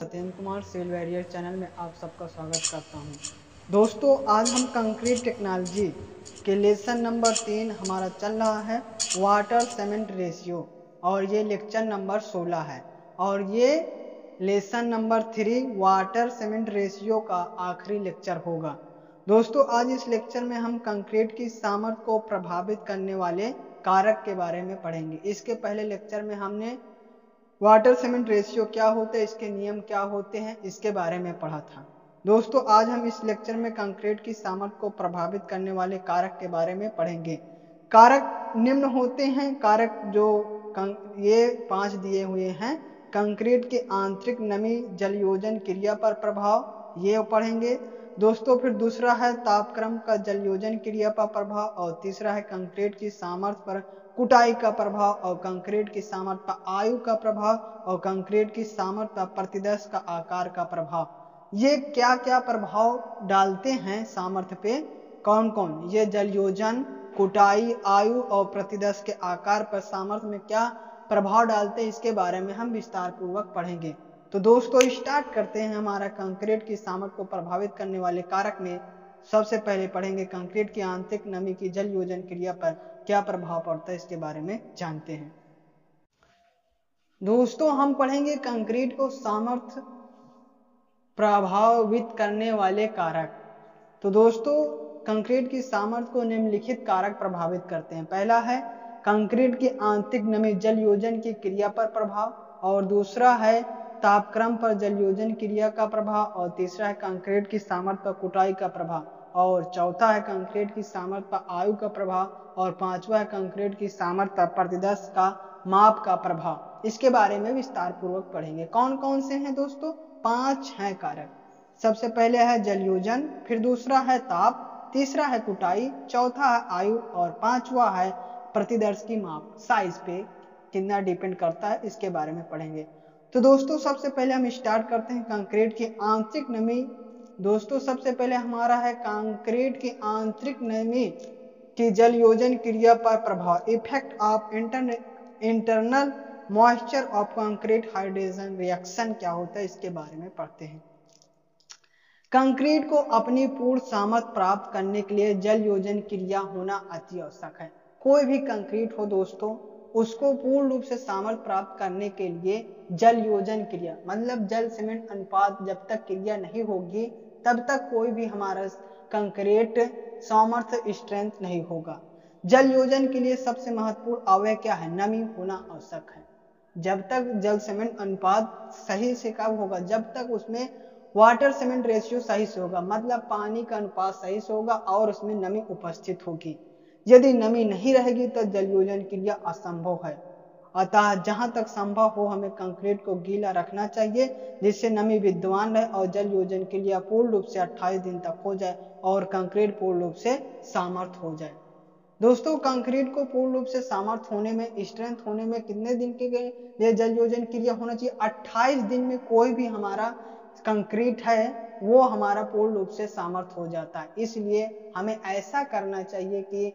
Satyendra Kumar civil barrier channel में आप सबका स्वागत करता हूं। दोस्तों, आज हम कंक्रीट टेक्नोलॉजी के लेसन नंबर 3 हमारा चल रहा है वाटर सीमेंट रेशियो, और ये लेक्चर नंबर 16 है और ये lesson number 3 water cement ratio का आखिरी लेक्चर होगा। दोस्तों, आज इस लेक्चर में हम कंक्रीट की सामर्थ्य को प्रभावित करने वाले कारक के बारे में पढ़ेंगे। इसके पहले लेक्चर में हमने वाटर सीमेंट रेशियो क्या होता है, इसके नियम क्या होते हैं, इसके बारे में पढ़ा था। दोस्तों, आज हम इस लेक्चर में कंक्रीट की सामर्थ्य को प्रभावित करने वाले कारक के बारे में पढ़ेंगे। कारक निम्न होते हैं। कारक जो ये 5 दिए हुए हैं। कंक्रीट के आंतरिक नमी जलयोजन क्रिया पर प्रभाव, ये पढ़ेंगे। दोस्तों, फिर दूसरा है तापक्रम का जलयोजन क्रिया पर प्रभाव, और तीसरा है कंक्रीट की सामर्थ्य पर कुटाई का प्रभाव, और कंक्रीट की सामर्थ्य पर आयु का प्रभाव, और कंक्रीट की सामर्थ्य पर प्रतिदर्श का आकार का प्रभाव। ये क्या क्या प्रभाव डालते हैं सामर्थ्य पे, कौन कौन, ये जलयोजन, कुटाई, आयु और प्रतिदर्श के आकार पर सामर्थ्य में क्या प्रभाव डालते हैं, इसके बारे में हम विस्तार पूर्वक पढ़ेंगे। तो दोस्तों, स्टार्ट करते हैं। हमारा कंक्रीट की सामर्थ्य को प्रभावित करने वाले कारक में सबसे पहले पढ़ेंगे कंक्रीट की आंतरिक नमी की जलयोजन क्रिया पर क्या प्रभाव पड़ता है, इसके बारे में जानते हैं। दोस्तों, हम पढ़ेंगे कंक्रीट को सामर्थ्य प्रभावित करने वाले कारक। तो दोस्तों, कंक्रीट की सामर्थ्य को निम्नलिखित कारक प्रभावित करते हैं। पहला है कंक्रीट की आंतरिक नमी जलयोजन की क्रिया पर प्रभाव, और दूसरा है तापक्रम पर जलयोजन क्रिया का प्रभाव, और तीसरा है कंक्रीट की सामर्थ्य पर कुटाई का प्रभाव, और चौथा है कंक्रीट की सामर्थ्य पर आयु का प्रभाव, और पांचवा है कंक्रीट की सामर्थ्य पर प्रतिदर्श का माप का प्रभाव। इसके बारे में विस्तार पूर्वक पढ़ेंगे। कौन कौन से हैं दोस्तों? 5 हैं कारक। सबसे पहले है जलयोजन, फिर दूसरा है ताप, तीसरा है कुटाई, चौथा है आयु, और पांचवा है प्रतिदर्श की माप, साइज पे कितना डिपेंड करता है, इसके बारे में पढ़ेंगे। तो दोस्तों, सबसे पहले हम स्टार्ट करते हैं कंक्रीट की आंतरिक नमी। दोस्तों, सबसे पहले हमारा है कंक्रीट की आंतरिक नमी की जलयोजन क्रिया पर प्रभाव, effect of internal moisture of concrete hydration reaction क्या होता है, इसके बारे में पढ़ते हैं। कंक्रीट को अपनी पूर्ण सामर्थ्य प्राप्त करने के लिए जलयोजन क्रिया होना अति आवश्यक है। कोई भी कंक्रीट हो दोस्तों, उसको पूर्ण रूप से सामर्थ्य प्राप्त करने के लिए जलयोजन क्रिया, मतलब जल सीमेंट अनुपात जब तक क्रिया नहीं होगी तब तक कोई भी हमारा कंक्रीट सामर्थ्य स्ट्रेंथ नहीं होगा। जलयोजन के लिए सबसे महत्वपूर्ण अवयव क्या है? नमी होना आवश्यक है। जब तक जल सीमेंट अनुपात सही से कब होगा? जब तक उसमें वाटर सीमेंट रेशियो सही से होगा, मतलब पानी का अनुपात सही से होगा और उसमें नमी उपस्थित होगी। यदि नमी नहीं रहेगी तो जलयोजन क्रिया असंभव है। अतः जहां तक संभव हो हमें कंक्रीट को गीला रखना चाहिए, जिससे नमी विद्यमान रहे और जलयोजन क्रिया पूर्ण रूप से 28 दिन तक हो जाए और कंक्रीट पूर्ण रूप से सामर्थ्य हो जाए। दोस्तों, कंक्रीट को पूर्ण रूप से सामर्थ्य होने में, स्ट्रेंथ होने में कितने दिन के लिए जलयोजन क्रिया होना चाहिए? 28 दिन में कोई भी हमारा कंक्रीट है वो हमारा पूर्ण रूप से सामर्थ्य हो जाता है। इसलिए हमें ऐसा करना चाहिए कि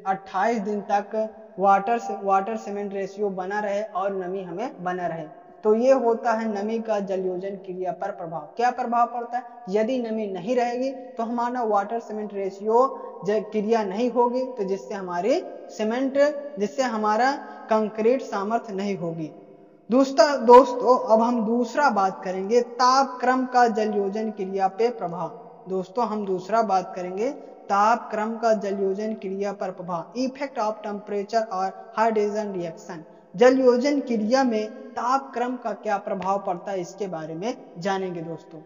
28 दिन तक वाटर सीमेंट रेशियो बना रहे और नमी हमें बना रहे। तो ये होता है नमी का जलयोजन क्रिया पर प्रभाव। क्या प्रभाव पड़ता है? यदि नमी नहीं रहेगी तो हमारा वाटर सीमेंट रेशियो क्रिया नहीं होगी, तो जिससे हमारा कंक्रीट सामर्थ्य नहीं होगी। दोस्तों, अब हम दूसरा बात करेंगे तापक्रम का जलयोजन क्रिया पे प्रभाव। दोस्तों, हम दूसरा बात करेंगे तापक्रम का जलयोजन क्रिया पर प्रभाव, इफेक्ट ऑफ टेम्परेचर और हाइड्रेशन रिएक्शन। जलयोजन क्रिया में तापक्रम का क्या प्रभाव पड़ता है, इसके बारे में जानेंगे दोस्तों।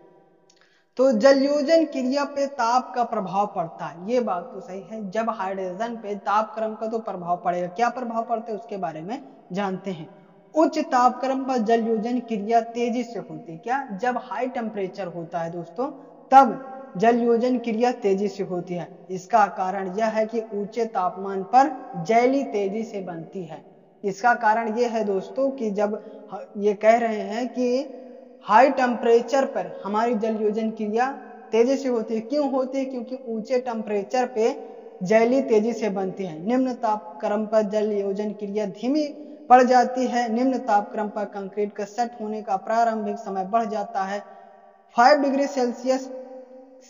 तो जलयोजन क्रिया पे ताप का प्रभाव पड़ता है, ये बात तो सही है। जब हाइड्रेशन पे तापक्रम का तो प्रभाव पड़ेगा। क्या प्रभाव पड़ता है उसके बारे में जानते हैं। उच्च तापक्रम पर जलयोजन क्रिया तेजी से होती है। क्या? जब हाई टेम्परेचर होता है दोस्तों, तब जलयोजन क्रिया तेजी से होती है। इसका कारण यह है कि ऊंचे तापमान पर जैली तेजी से बनती है। इसका कारण यह है दोस्तों कि जब ये कह रहे हैं कि हाई टेम्परेचर पर हमारी जलयोजन क्रिया तेजी से होती है। क्यों होती है? क्योंकि ऊंचे टेम्परेचर पे जैली तेजी से बनती है। निम्न तापक्रम पर जलयोजन क्रिया धीमी बढ़ जाती है। निम्न तापक्रम पर कंक्रीट का सेट होने का प्रारंभिक समय बढ़ जाता है। 5 डिग्री सेल्सियस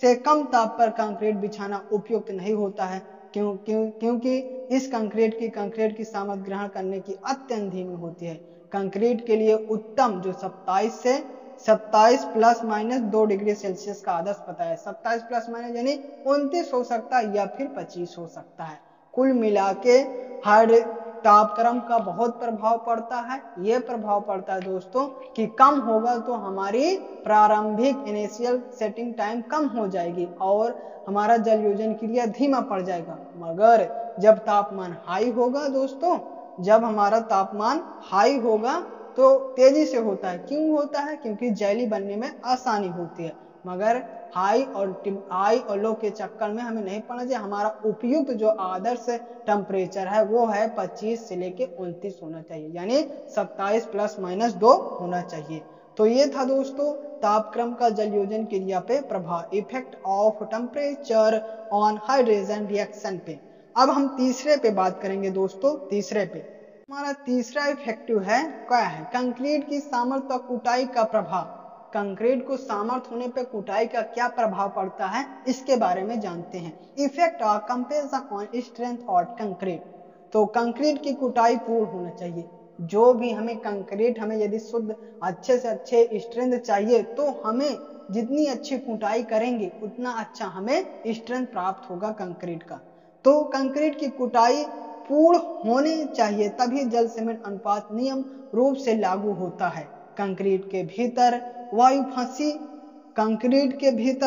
से कम ताप पर कंक्रीट बिछाना उपयुक्त नहीं होता है, क्योंकि इस कंक्रीट की सामर्थ्य ग्रहण करने की अत्यंत धीमी होती है। कंक्रीट के लिए उत्तम जो 27 प्लस माइनस 2 डिग्री सेल्सियस का आदर्श पता है। 27 प्लस माइनस यानी 29 हो सकता है या फिर 25 हो सकता है। कुल मिला के हर तापक्रम का बहुत प्रभाव पड़ता है। यह प्रभाव पड़ता है दोस्तों कि कम होगा तो हमारी प्रारंभिक इनिशियल सेटिंग टाइम कम हो जाएगी और हमारा जल योजन क्रिया धीमा पड़ जाएगा। मगर जब तापमान हाई होगा दोस्तों, जब हमारा तापमान हाई होगा तो तेजी से होता है। क्यों होता है? क्योंकि जेली बनने में आसानी होती है। मगर हाई और लो के चक्कर में हमें नहीं पड़ना चाहिए। हमारा उपयुक्त जो आदर्श टेम्परेचर है वो है 25 से लेके 29 होना चाहिए, यानी 27 प्लस माइनस 2 होना चाहिए। तो ये था दोस्तों तापक्रम का जल योजन क्रिया पे प्रभाव, effect of temperature on hydrogen reaction पे। अब हम तीसरे पे बात करेंगे दोस्तों। तीसरे पे हमारा तीसरा इफेक्टिव है क्या है? कंक्रीट की सामर्थ्य और कुटाई का प्रभाव। कंक्रीट को सामर्थ्य होने पे कुटाई का क्या प्रभाव पड़ता है इसके बारे में जानते हैं। Effect of comparison on strength of concrete. तो कंक्रीट की कुटाई पूर्ण होना चाहिए। जो भी हमें कंक्रीट हमें यदि शुद्ध अच्छे से अच्छे स्ट्रेंथ चाहिए तो हमें जितनी अच्छी कुटाई करेंगे उतना अच्छा हमें स्ट्रेंथ प्राप्त होगा कंक्रीट का। तो कंक्रीट की कुटाई पूर्ण होने चाहिए, तभी जल सीमेंट अनुपात नियम रूप से लागू होता है। कंक्रीट के भीतर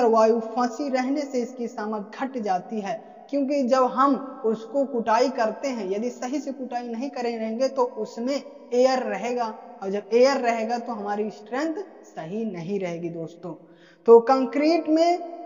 वायु फंसी रहने से इसकी सामर्थ्य घट जाती है, क्योंकि जब हम उसको कुटाई करते हैं, यदि सही से कुटाई नहीं करेंगे तो उसमें एयर रहेगा, और जब एयर रहेगा तो हमारी स्ट्रेंथ सही नहीं रहेगी दोस्तों। तो कंक्रीट में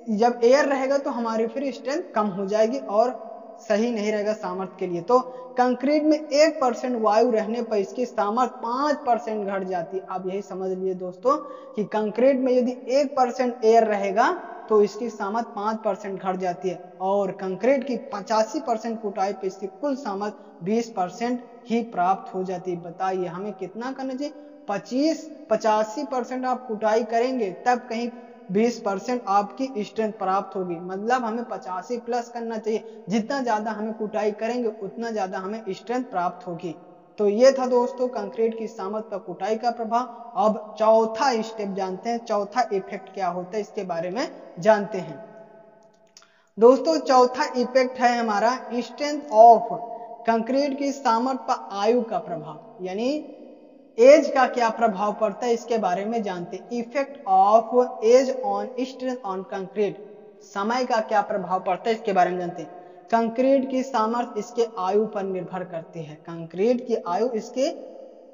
जब एयर रहेगा तो हमारी फिर स्ट्रेंथ कम हो जाएगी और सही नहीं रहेगा सामर्थ्य के लिए। तो कंक्रीट में 1% वायु रहने पर इसकी सामर्थ्य 5% घट जाती है। आप यही समझ लीजिए दोस्तों कि कंक्रीट में यदि 1% एयर रहेगा तो इसकी सामर्थ्य 5% घट जाती है, और कंक्रीट की 85% कुटाई पे इसकी कुल सामर्थ्य 20% ही प्राप्त हो जाती है। बताइए हमें कितना करना चाहिए? 85% आप कुटाई करेंगे तब कहीं 20% आपकी स्ट्रेंथ प्राप्त होगी। मतलब हमें 85 प्लस करना चाहिए। जितना ज्यादा हमें कुटाई करेंगे उतना ज्यादा हमें स्ट्रेंथ प्राप्त होगी। तो ये था दोस्तों कंक्रीट की सामर्थ्य पर कुटाई का प्रभाव। अब चौथा स्टेप जानते हैं, चौथा इफेक्ट क्या होता है इसके बारे में जानते हैं दोस्तों। चौथा इफेक्ट है हमारा स्ट्रेंथ ऑफ कंक्रीट की सामर्थ्य पर आयु का प्रभाव, यानी एज का क्या प्रभाव पड़ता है इसके बारे में जानते हैं। Effect of age on strength on concrete. समय का क्या प्रभाव पड़ता है इसके बारे में जानते हैं। कंक्रीट की सामर्थ्य इसके आयु पर निर्भर करती है। कंक्रीट की आयु इसके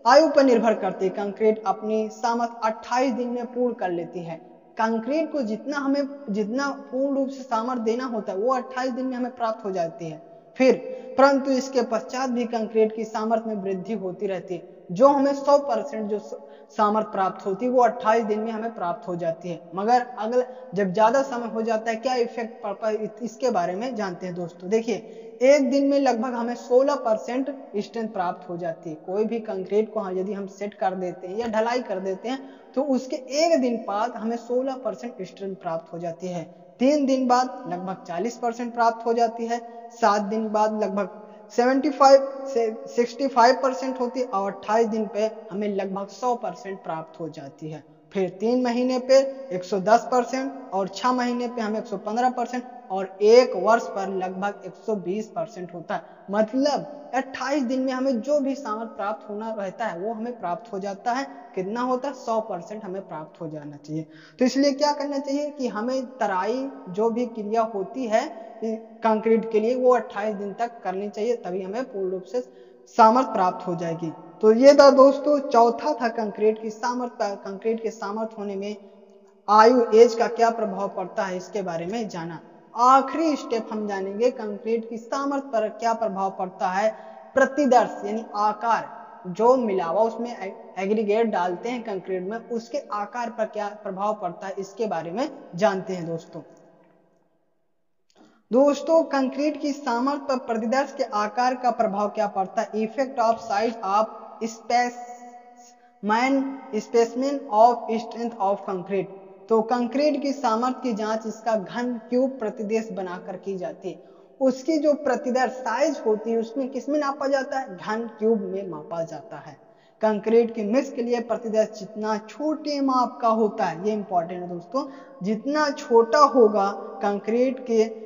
आयु पर निर्भर करती है। कंक्रीट अपनी सामर्थ्य 28 दिन में पूर्ण कर लेती है। कंक्रीट को जितना पूर्ण रूप से सामर्थ्य देना होता है वो 28 दिन में हमें प्राप्त हो जाती है। फिर परंतु इसके पश्चात भी कंक्रीट की सामर्थ्य में वृद्धि होती रहती है। जो हमें 100% जो सामर्थ्य प्राप्त होती है वो 28 दिन में हमें प्राप्त हो जाती है। मगर अगला जब ज्यादा समय हो जाता है क्या इफेक्ट पड़ता है इसके बारे में जानते हैं दोस्तों। देखिए एक दिन में लगभग हमें 16% स्ट्रेंथ प्राप्त हो जाती है। कोई भी कंक्रीट को यदि हम सेट कर देते हैं या ढलाई कर देते हैं तो उसके एक दिन बाद हमें 16% स्ट्रेंथ प्राप्त हो जाती है। 3 दिन बाद लगभग 40% प्राप्त हो जाती है। 7 दिन बाद लगभग 65% होती है, और 28 दिन पे हमें लगभग 100% प्राप्त हो जाती है। फिर 3 महीने पे 110% और 6 महीने पे हमें 115% और 1 वर्ष पर लगभग 120% होता है। मतलब 28 दिन में हमें जो भी सामर्थ्य प्राप्त होना रहता है वो हमें प्राप्त हो जाता है। कितना होता है? 100% हमें प्राप्त हो जाना चाहिए। तो इसलिए क्या करना चाहिए कि हमें तराई जो भी क्रिया होती है कंक्रीट के लिए वो 28 दिन तक करनी चाहिए, तभी हमें पूर्ण रूप से सामर्थ्य प्राप्त हो जाएगी। तो ये था दोस्तों चौथा था कंक्रीट की सामर्थ्य। कंक्रीट के सामर्थ्य होने में आयु एज का क्या प्रभाव पड़ता है इसके बारे में जाना। आखिरी स्टेप हम जानेंगे कंक्रीट की सामर्थ्य पर क्या प्रभाव पड़ता है। प्रतिदर्श यानी आकार, जो मिलावा उसमें एग्रीगेट डालते हैं कंक्रीट में उसके आकार पर क्या प्रभाव पड़ता है इसके बारे में जानते हैं दोस्तों। दोस्तों कंक्रीट की सामर्थ्य पर प्रतिदर्श के आकार का प्रभाव क्या पड़ता है? Effect of size of specimen of strength of concrete. तो कंक्रीट की सामर्थ्य की जांच इसका घन क्यूब प्रतिदेश बनाकर की जाती है। उसकी जो प्रतिदर्श साइज होती है उसमें किसमें नापा जाता है? घन क्यूब में मापा जाता है। कंक्रीट की मिक्स के लिए प्रतिदर्श जितना छोटे माप का होता है, ये इंपॉर्टेंट है दोस्तों, जितना छोटा होगा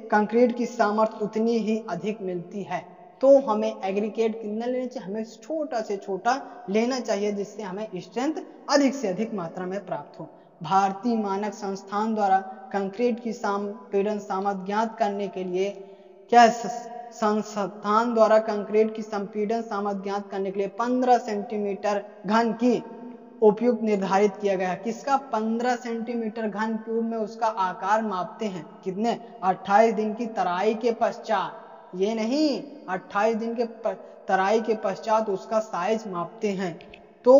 कंक्रीट की सामर्थ्य उतनी ही अधिक मिलती है। तो हमें एग्रीगेट कितना लेना चाहिए? हमें छोटा से छोटा लेना चाहिए जिससे हमें स्ट्रेंथ अधिक से अधिक मात्रा में प्राप्त हो। भारतीय मानक संस्थान द्वारा कंक्रीट की संपीड़न सामर्थ्य ज्ञात करने के लिए क्या संस्थान द्वारा कंक्रीट की संपीड़न सामर्थ्य ज्ञात करने के लिए 15 सेंटीमीटर घन की उपयुक्त निर्धारित किया गया है। किसका? 15 सेंटीमीटर घन क्यूब में उसका आकार मापते हैं। कितने? 28 दिन की तराई के पश्चात, ये नहीं 28 दिन के तराई के पश्चात उसका साइज मापते हैं। तो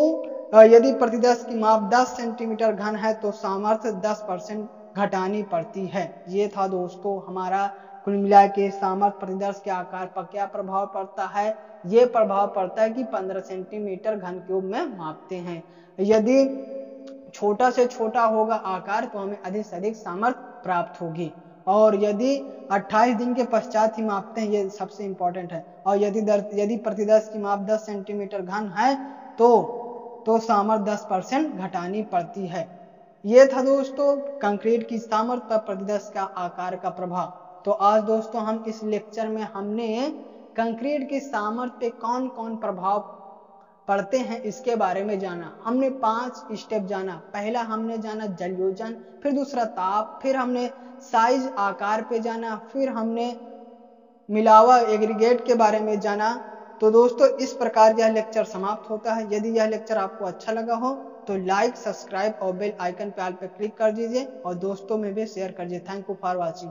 यदि प्रतिदर्श की माप 10 सेंटीमीटर घन है तो सामर्थ्य 10% घटानी पड़ती है। ये था दोस्तों हमारा कुल मिला के सामर्थ्य प्रतिदर्श के आकार पर क्या प्रभाव पड़ता है। ये प्रभाव पड़ता है कि 15 सेंटीमीटर घन क्यूब में मापते हैं। यदि छोटा से छोटा होगा आकार तो हमें अधिक से अधिक सामर्थ्य प्राप्त होगी, और यदि 28 दिन के पश्चात ही मापते हैं, ये सबसे इंपॉर्टेंट है, और यदि प्रतिदर्श की माप 10 सेंटीमीटर घन है तो सामर्थ्य 10% घटानी पड़ती है। ये था दोस्तों कंक्रीट की सामर्थ्य पर प्रतिदर्श का आकार का प्रभाव। तो आज दोस्तों हम इस लेक्चर में हमने कंक्रीट की सामर्थ्य पे कौन कौन प्रभाव पढ़ते हैं इसके बारे में जाना। हमने 5 स्टेप जाना। पहला हमने जाना जल योजन, फिर दूसरा ताप, फिर हमने साइज आकार पे जाना, फिर हमने मिलावा एग्रीगेट के बारे में जाना। तो दोस्तों इस प्रकार यह लेक्चर समाप्त होता है। यदि यह लेक्चर आपको अच्छा लगा हो तो लाइक, सब्सक्राइब और बेल आइकन पे ऑल पे क्लिक कर दीजिए और दोस्तों में भी शेयर कर दीजिए। Thank you for watching.